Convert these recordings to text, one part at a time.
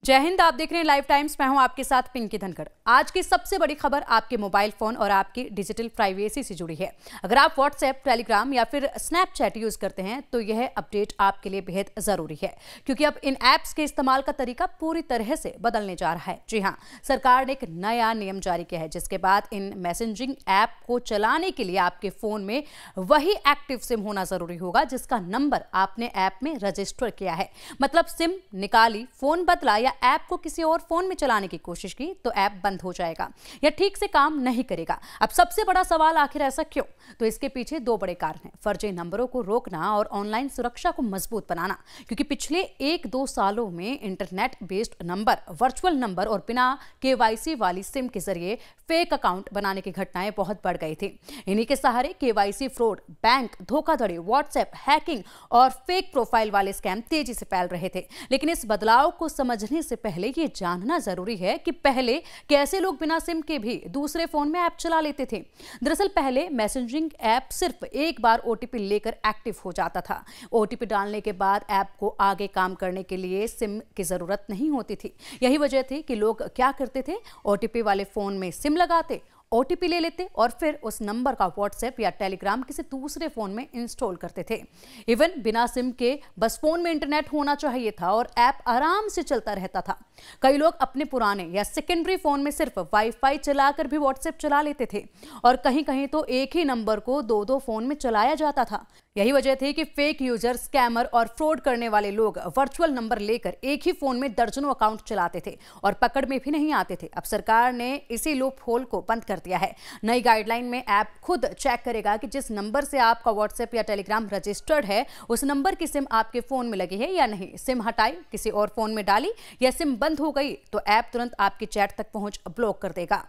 जय हिंद। आप देख रहे हैं लाइव टाइम्स। मैं हूं आपके साथ पिंकी धनखड़। आज की सबसे बड़ी खबर आपके मोबाइल फोन और आपकी डिजिटल प्राइवेसी से जुड़ी है। अगर आप व्हाट्सएप, टेलीग्राम या फिर स्नैपचैट यूज करते हैं तो यह अपडेट आपके लिए बेहद जरूरी है, क्योंकि अब इन ऐप्स के इस्तेमाल का तरीका पूरी तरह से बदलने जा रहा है। जी हां, सरकार ने एक नया नियम जारी किया है, जिसके बाद इन मैसेजिंग ऐप को चलाने के लिए आपके फोन में वही एक्टिव सिम होना जरूरी होगा जिसका नंबर आपने ऐप में रजिस्टर किया है। मतलब सिम निकाली, फोन बदला या ऐप को किसी और फोन में चलाने की कोशिश की तो ऐप बंद हो जाएगा या ठीक से काम नहीं करेगा। अब सबसे बड़ा सवाल, आखिर ऐसा क्यों? तो इसके पीछे दो बड़े कारण हैं: फर्जी नंबरों को रोकना और ऑनलाइन सुरक्षा को मजबूत बनाना। क्योंकि पिछले 1-2 सालों में internet based number, virtual number और बिना केवाईसी वाली सिम के जरिए फेक अकाउंट बनाने की घटनाएं बहुत बढ़ गई थी। इन्हीं के सहारे केवाईसी फ्रॉड, बैंक धोखाधड़ी, व्हाट्सएप हैकिंग और फेक प्रोफाइल वाले स्कैम तेजी से फैल रहे थे। लेकिन इस बदलाव को समझने से पहले ये जानना जरूरी है कि पहले कैसे लोग बिना सिम के भी दूसरे फोन में ऐप चला लेते थे। दरअसल पहले मैसेजिंग ऐप सिर्फ एक बार ओटीपी लेकर एक्टिव हो जाता था। ओटीपी डालने के बाद ऐप को आगे काम करने के लिए सिम की जरूरत नहीं होती थी। यही वजह थी कि लोग क्या करते थे, ओटीपी वाले फोन में सिम लगाते, ओटीपी ले लेते और फिर उस नंबर का व्हाट्सएप या टेलीग्राम किसी दूसरे फोन में इंस्टॉल करते थे। इवन बिना सिम के बस फोन में इंटरनेट होना चाहिए था और ऐप आराम से चलता रहता था। कई लोग अपने पुराने या सेकेंडरी फोन में सिर्फ वाईफाई चलाकर भी व्हाट्सएप चला लेते थे और कहीं कहीं तो एक ही नंबर को 2-2 फोन में चलाया जाता था। यही वजह थी कि फेक यूजर, स्कैमर और फ्रॉड करने वाले लोग वर्चुअल नंबर लेकर एक ही फोन में दर्जनों अकाउंट चलाते थे और पकड़ में भी नहीं आते थे। अब सरकार ने इसी लूप होल को बंद कर दिया है। नई गाइडलाइन में ऐप खुद चेक करेगा कि जिस नंबर से आपका व्हाट्सएप या टेलीग्राम रजिस्टर्ड है, उस नंबर की सिम आपके फोन में लगी है या नहीं। सिम हटाई, किसी और फोन में डाली या सिम बंद हो गई तो ऐप तुरंत आपकी चैट तक पहुंच ब्लॉक कर देगा।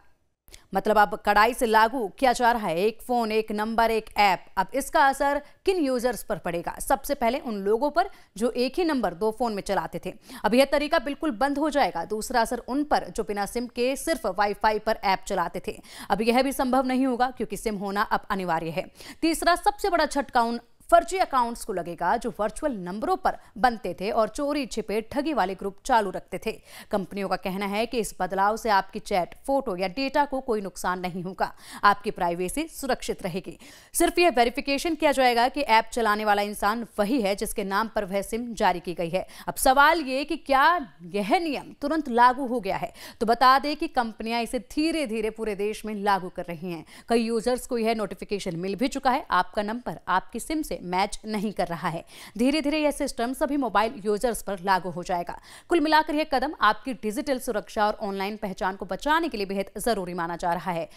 मतलब अब कड़ाई से लागू किया जा रहा है एक फोन, एक नंबर, एक ऐप। अब इसका असर किन यूजर्स पर पड़ेगा? सबसे पहले उन लोगों पर जो एक ही नंबर 2 फोन में चलाते थे। अब यह तरीका बिल्कुल बंद हो जाएगा। दूसरा असर उन पर जो बिना सिम के सिर्फ वाईफाई पर ऐप चलाते थे। अब यह भी संभव नहीं होगा क्योंकि सिम होना अब अनिवार्य है। तीसरा सबसे बड़ा झटका उन फर्जी अकाउंट्स को लगेगा जो वर्चुअल नंबरों पर बनते थे और चोरी छिपे ठगी वाले ग्रुप चालू रखते थे। कंपनियों का कहना है कि इस बदलाव से आपकी चैट, फोटो या डेटा को कोई नुकसान नहीं होगा। आपकी प्राइवेसी सुरक्षित रहेगी। सिर्फ यह वेरिफिकेशन किया जाएगा कि ऐप चलाने वाला इंसान वही है जिसके नाम पर वह सिम जारी की गई है। अब सवाल ये कि क्या यह नियम तुरंत लागू हो गया है? तो बता दें कि कंपनियां इसे धीरे धीरे पूरे देश में लागू कर रही हैं। कई यूजर्स को यह नोटिफिकेशन मिल भी चुका है। आपका नंबर आपकी सिम से मैच नहीं कर रहा है। धीरे धीरे यह सिस्टम सभी मोबाइल यूजर्स पर लागू हो जाएगा। कुल मिलाकर यह कदम आपकी डिजिटल सुरक्षा और ऑनलाइन पहचान को बचाने के लिए बेहद जरूरी माना जा रहा है।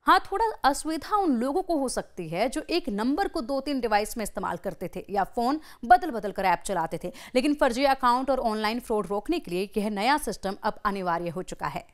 हाँ, थोड़ा असुविधा उन लोगों को हो सकती है जो एक नंबर को 2-3 डिवाइस में इस्तेमाल करते थे या फोन बदल बदल कर ऐप चलाते थे। लेकिन फर्जी अकाउंट और ऑनलाइन फ्रॉड रोकने के लिए यह नया सिस्टम अब अनिवार्य हो चुका है।